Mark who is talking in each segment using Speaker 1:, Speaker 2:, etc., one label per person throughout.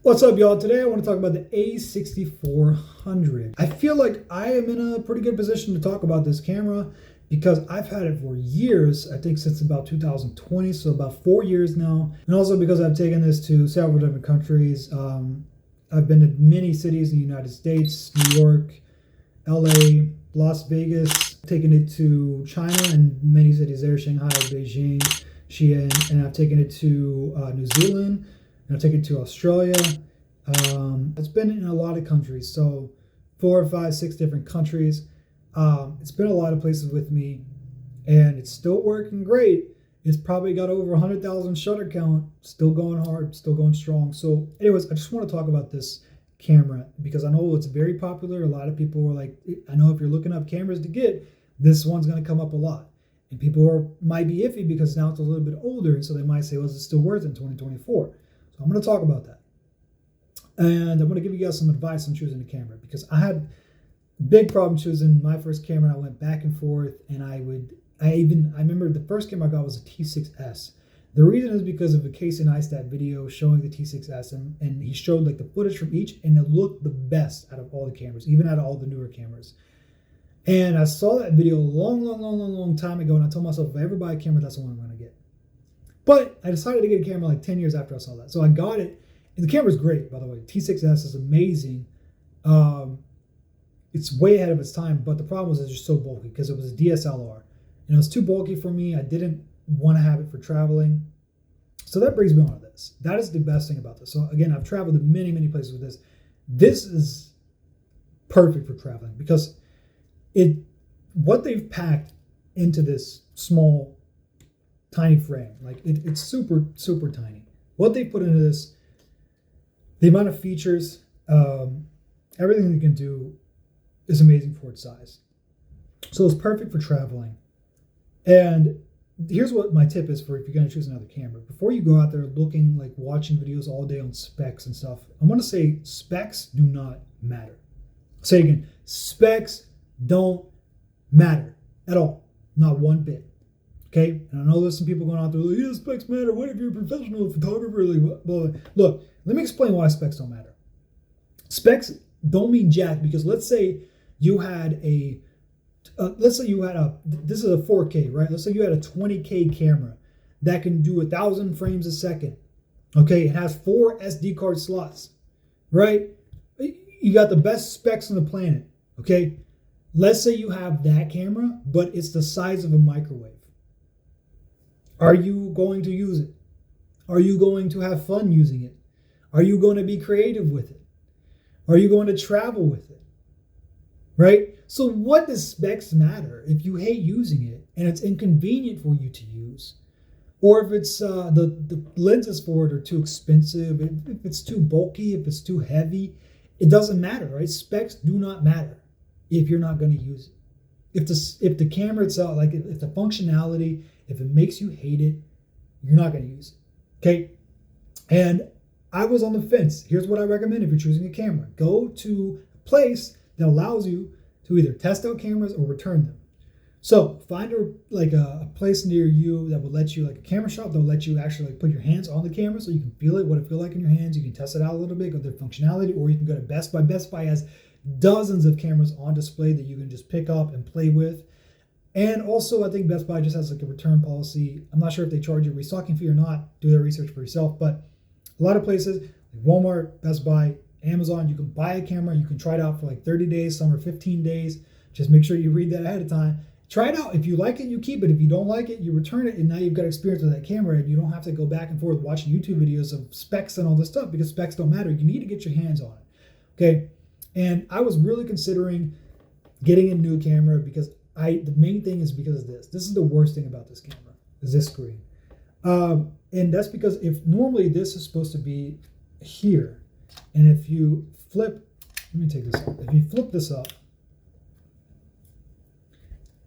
Speaker 1: What's up, y'all? Today I want to talk about the a6400. I feel like I am in a pretty good position to talk about this camera because I've had it for years. I think since about 2020, so about 4 years now. And also because I've taken this to several different countries. I've been to many cities in the United States, New York, LA, Las Vegas, taken it to China and many cities there, Shanghai, Beijing, Xi'an, and I've taken it to New Zealand, and I've taken it to Australia. It's been in a lot of countries, so 4, 5, 6 different countries. It's been a lot of places with me, and it's still working great. It's probably got over 100,000 shutter count, still going hard, still going strong. So anyways, I just want to talk about this camera because I know it's very popular. A lot of people are like, I know if you're looking up cameras to get, this one's going to come up a lot. And people might be iffy because now it's a little bit older, so they might say, well, is it still worth it in 2024? So I'm going to talk about that. And I'm going to give you guys some advice on choosing a camera because I had a big problem choosing my first camera. I went back and forth, and I remember the first camera I got was a T6S. The reason is because of a Casey Neistat video showing the T6S, and he showed like the footage from each, and it looked the best out of all the cameras, even out of all the newer cameras. And I saw that video a long time ago, and I told myself, if I ever buy a camera, that's the one I'm going to get. But I decided to get a camera like 10 years after I saw that. So I got it, and the camera's great, by the way. T6S is amazing. It's way ahead of its time, but the problem was it's just so bulky because it was a DSLR. And it was too bulky for me. I didn't want to have it for traveling. So that brings me on to this. That is the best thing about this. So again, I've traveled to many places with this. This is perfect for traveling because what they've packed into this small, tiny frame, like it's super tiny. What they put into this, the amount of features, everything you can do is amazing for its size. So it's perfect for traveling. And here's what my tip is for if you're going to choose another camera. Before you go out there watching videos all day on specs and stuff, I want to say specs do not matter. I'll say it again, specs don't matter at all. Not one bit. Okay? And I know there's some people going out there like, yeah, specs matter. What if you're a professional photographer? Look, let me explain why specs don't matter. Specs don't mean jack because let's say you had this is a 4K, right? Let's say you had a 20K camera that can do 1,000 frames a second. Okay, it has 4 SD card slots, right? You got the best specs on the planet. Okay, let's say you have that camera, but it's the size of a microwave. Are you going to use it? Are you going to have fun using it? Are you going to be creative with it? Are you going to travel with it? Right? So what does specs matter if you hate using it and it's inconvenient for you to use? Or if it's the lenses for it are too expensive, if it's too bulky, if it's too heavy, it doesn't matter, right? Specs do not matter if you're not going to use it. If the camera itself, like if the functionality, if it makes you hate it, you're not going to use it. Okay? And I was on the fence. Here's what I recommend if you're choosing a camera. Go to a place that allows you to either test out cameras or return them. So find a place near you that will let you, like a camera shop that will let you actually put your hands on the camera so you can feel it, what it feels like in your hands. You can test it out a little bit, go their functionality, or you can go to Best Buy. Best Buy has dozens of cameras on display that you can just pick up and play with. And also, I think Best Buy just has like a return policy. I'm not sure if they charge you a restocking fee or not. Do their research for yourself. But a lot of places, like Walmart, Best Buy, Amazon, you can buy a camera. You can try it out for like 30 days, some are 15 days. Just make sure you read that ahead of time. Try it out. If you like it, you keep it. If you don't like it, you return it. And now you've got experience with that camera, and you don't have to go back and forth watching YouTube videos of specs and all this stuff because specs don't matter. You need to get your hands on it. Okay. And I was really considering getting a new camera because the main thing is because of this. This is the worst thing about this camera, is this screen. And that's because if normally this is supposed to be here, and if you flip, let me take this up. If you flip this up,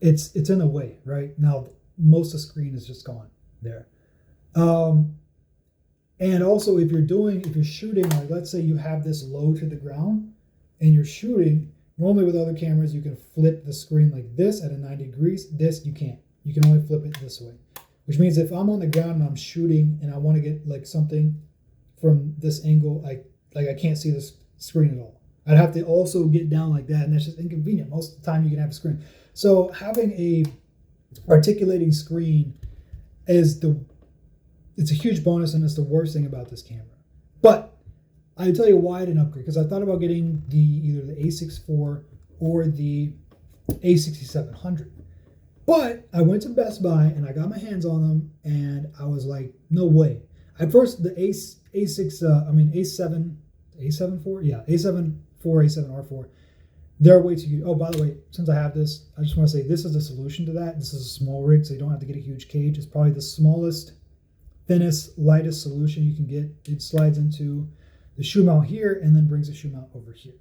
Speaker 1: it's in the way, right? Now, most of the screen is just gone there. And also if you're shooting, like let's say you have this low to the ground and you're shooting, normally with other cameras, you can flip the screen like this at a 90 degrees. This, you can't. You can only flip it this way, which means if I'm on the ground and I'm shooting and I want to get like something from this angle, like I can't see the screen at all. I'd have to also get down like that, and that's just inconvenient. Most of the time you can have a screen. So having a articulating screen it's a huge bonus, and it's the worst thing about this camera. But I tell you why I didn't upgrade, because I thought about getting either the A64 or the a6700. But I went to Best Buy and I got my hands on them, and I was like, no way. At first, the A7R4, they're way too huge. Oh, by the way, since I have this, I just want to say this is the solution to that. This is a small rig, so you don't have to get a huge cage. It's probably the smallest, thinnest, lightest solution you can get. It slides into the shoe mount here and then brings the shoe mount over here.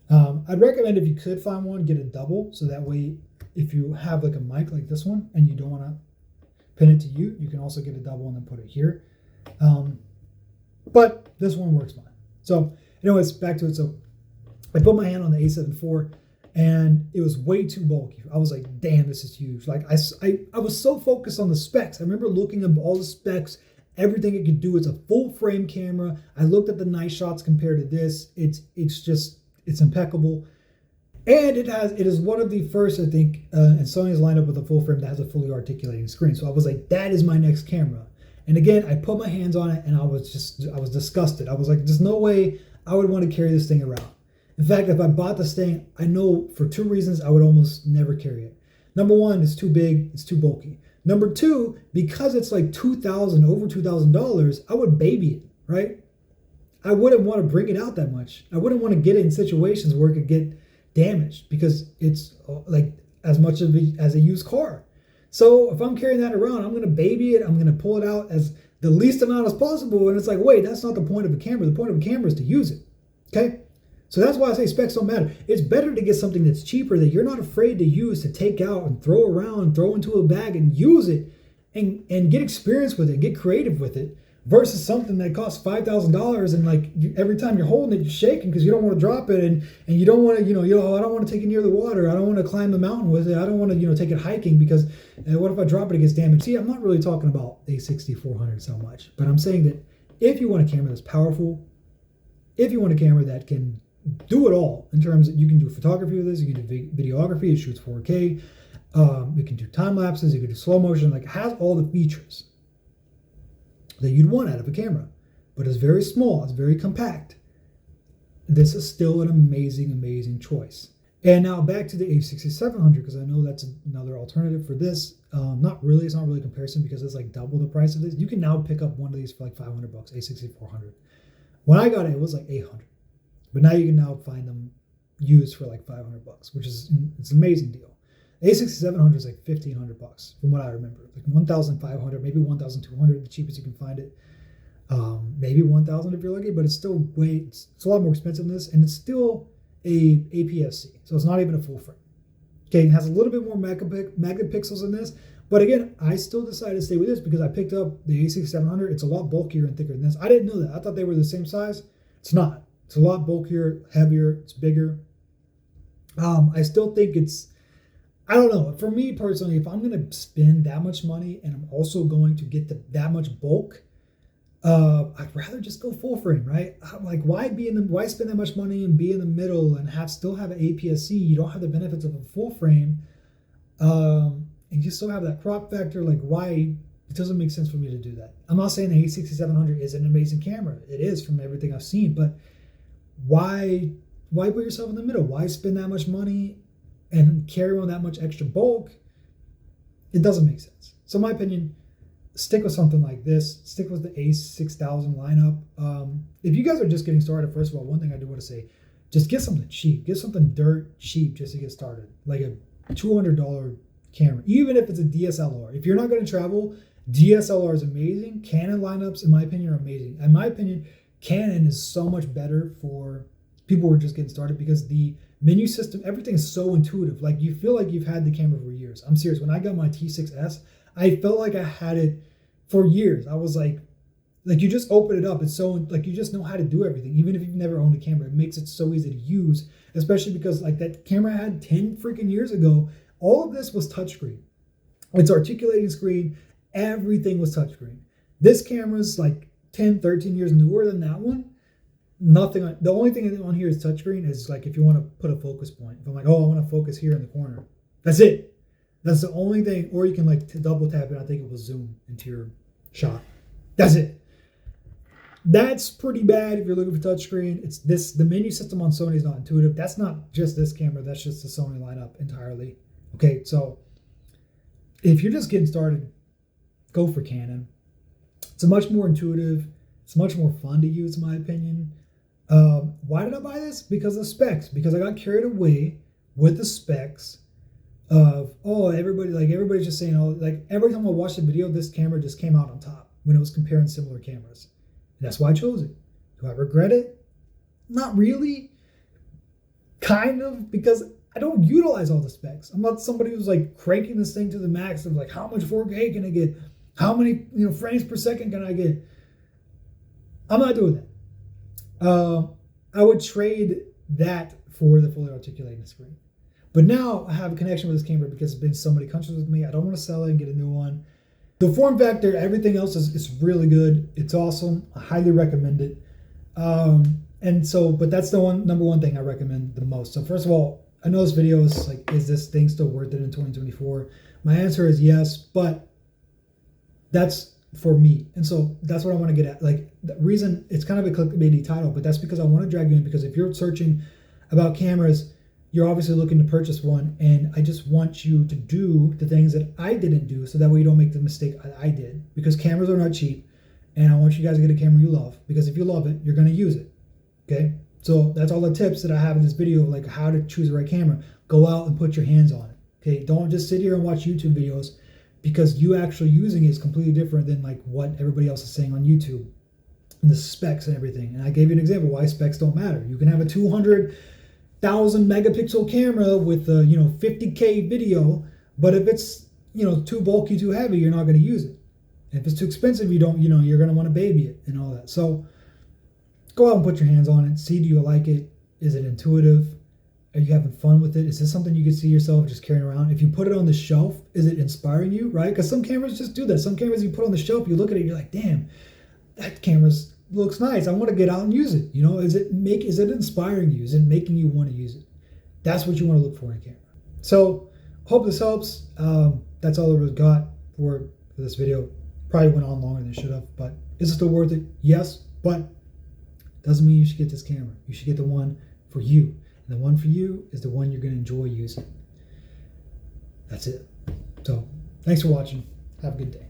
Speaker 1: I'd recommend, if you could find one, get a double, so that way if you have like a mic like this one and you don't want to pin it to you, you can also get a double and then put it here. But this one works fine. So anyways, back to it. So I put my hand on the A7 IV and it was way too bulky. I was like, damn, this is huge. Like I was so focused on the specs. I remember looking at all the specs, everything it could do. It's a full frame camera. I looked at the night shots compared to this. It's impeccable. And it is one of the first, I think, and Sony's lined up with a full frame that has a fully articulating screen. So I was like, that is my next camera. And again, I put my hands on it and I was disgusted. I was like, there's no way I would want to carry this thing around. In fact, if I bought this thing, I know for two reasons I would almost never carry it. Number one, it's too big, it's too bulky. Number two, because it's like over $2,000, I would baby it, right? I wouldn't want to bring it out that much. I wouldn't want to get it in situations where it could get damaged, because it's like as much as a used car. So if I'm carrying that around, I'm going to baby it. I'm going to pull it out as the least amount as possible. And it's like, wait, that's not the point of a camera. The point of a camera is to use it. Okay. So that's why I say specs don't matter. It's better to get something that's cheaper, that you're not afraid to use, to take out and throw around, throw into a bag and use it and get experience with it, get creative with it, versus something that costs $5,000 and like every time you're holding it, you're shaking because you don't want to drop it, and you don't want to, I don't want to take it near the water. I don't want to climb the mountain with it. I don't want to, take it hiking because what if I drop it, it gets damaged? See, I'm not really talking about a 6400 so much, but I'm saying that if you want a camera that's powerful, if you want a camera that can do it all in terms of, you can do photography with this, you can do videography, it shoots 4K, you can do time lapses, you can do slow motion, like it has all the features that you'd want out of a camera, but it's very small, it's very compact. This is still an amazing choice. And now back to the a6700, because I know that's another alternative for this. Not really, it's not really a comparison because it's like double the price of this. You can now pick up one of these for like $500, a6400. When I got it, it was like $800. But now you can now find them used for like $500, which is, it's an amazing deal. A6700 is like $1,500 from what I remember, like 1,500, maybe 1,200, the cheapest you can find it. Maybe 1,000 if you're lucky, but it's still it's a lot more expensive than this, and it's still a APS-C, so it's not even a full frame. Okay, it has a little bit more megapixels than this, but again, I still decided to stay with this because I picked up the a6700. It's a lot bulkier and thicker than this. I didn't know that. I thought they were the same size. It's not. It's a lot bulkier, heavier, it's bigger. I still think I don't know. For me personally, if I'm going to spend that much money and I'm also going to get that much bulk, I'd rather just go full frame, right? I'm like, why spend that much money and be in the middle and still have an APS-C? You don't have the benefits of a full frame, and you still have that crop factor. Like, why? It doesn't make sense for me to do that. I'm not saying the a6700 is an amazing camera. It is from everything I've seen, but why put yourself in the middle? Why spend that much money and carry on that much extra bulk? It doesn't make sense. So in my opinion, stick with something like this. Stick with the A6000 lineup. If you guys are just getting started, first of all, one thing I do want to say, just get something cheap. Get something dirt cheap just to get started. Like a $200 camera, even if it's a DSLR. If you're not going to travel, DSLR is amazing. Canon lineups, in my opinion, are amazing. In my opinion, Canon is so much better for people who are just getting started because the menu system, everything is so intuitive. Like, you feel like you've had the camera for years. I'm serious. When I got my T6S, I felt like I had it for years. I was like you just open it up. It's so, like, you just know how to do everything. Even if you've never owned a camera, it makes it so easy to use, especially because like that camera I had 10 freaking years ago, all of this was touchscreen. It's articulating screen. Everything was touchscreen. This camera's like 10, 13 years newer than that one. nothing. The only thing on here is touchscreen. Is like if you want to put a focus point. If I'm like, oh, I want to focus here in the corner. That's it. That's the only thing. Or you can like double tap it. I think it will zoom into your shot. That's it. That's pretty bad if you're looking for touchscreen. It's this. The menu system on Sony is not intuitive. That's not just this camera. That's just the Sony lineup entirely. Okay, so if you're just getting started, go for Canon. It's a much more intuitive. It's much more fun to use, in my opinion. Why did I buy this? Because of the specs. Because I got carried away with the specs of, oh, everybody's just saying, oh, like every time I watched the video, this camera just came out on top when it was comparing similar cameras. And that's why I chose it. Do I regret it? Not really. Kind of, because I don't utilize all the specs. I'm not somebody who's like cranking this thing to the max of like, how much 4K can I get? How many frames per second can I get? I'm not doing that. I would trade that for the fully articulating screen. But now I have a connection with this camera because it's been so many countries with me. I don't want to sell it and get a new one. The form factor, everything else is really good. It's awesome. I highly recommend it. But that's the number one thing I recommend the most. So first of all, I know this video is like, is this thing still worth it in 2024? My answer is yes, but that's for me. And so that's what I want to get at. Like the reason, it's kind of a clickbaity title, but that's because I want to drag you in, because if you're searching about cameras, you're obviously looking to purchase one, and I just want you to do the things that I didn't do so that way you don't make the mistake I did, because cameras are not cheap, and I want you guys to get a camera you love, because if you love it, you're going to use it. Okay? So that's all the tips that I have in this video of like how to choose the right camera. Go out and put your hands on it. Okay? Don't just sit here and watch YouTube videos, because you actually using it is completely different than like what everybody else is saying on YouTube and the specs and everything. And I gave you an example why specs don't matter. You can have a 200,000 megapixel camera with a 50K video, but if it's too bulky, too heavy, you're not going to use it. And if it's too expensive, you're going to want to baby it and all that. So go out and put your hands on it. See, do you like it? Is it intuitive? Are you having fun with it? Is this something you can see yourself just carrying around? If you put it on the shelf, is it inspiring you, right? Because some cameras just do that. Some cameras you put on the shelf, you look at it, you're like, damn, that camera looks nice. I want to get out and use it. Is it inspiring you? Is it making you want to use it? That's what you want to look for in a camera. So hope this helps. That's all I really got for this video. Probably went on longer than it should have, but is it still worth it? Yes, but doesn't mean you should get this camera. You should get the one for you. And the one for you is the one you're going to enjoy using. That's it. So thanks for watching. Have a good day.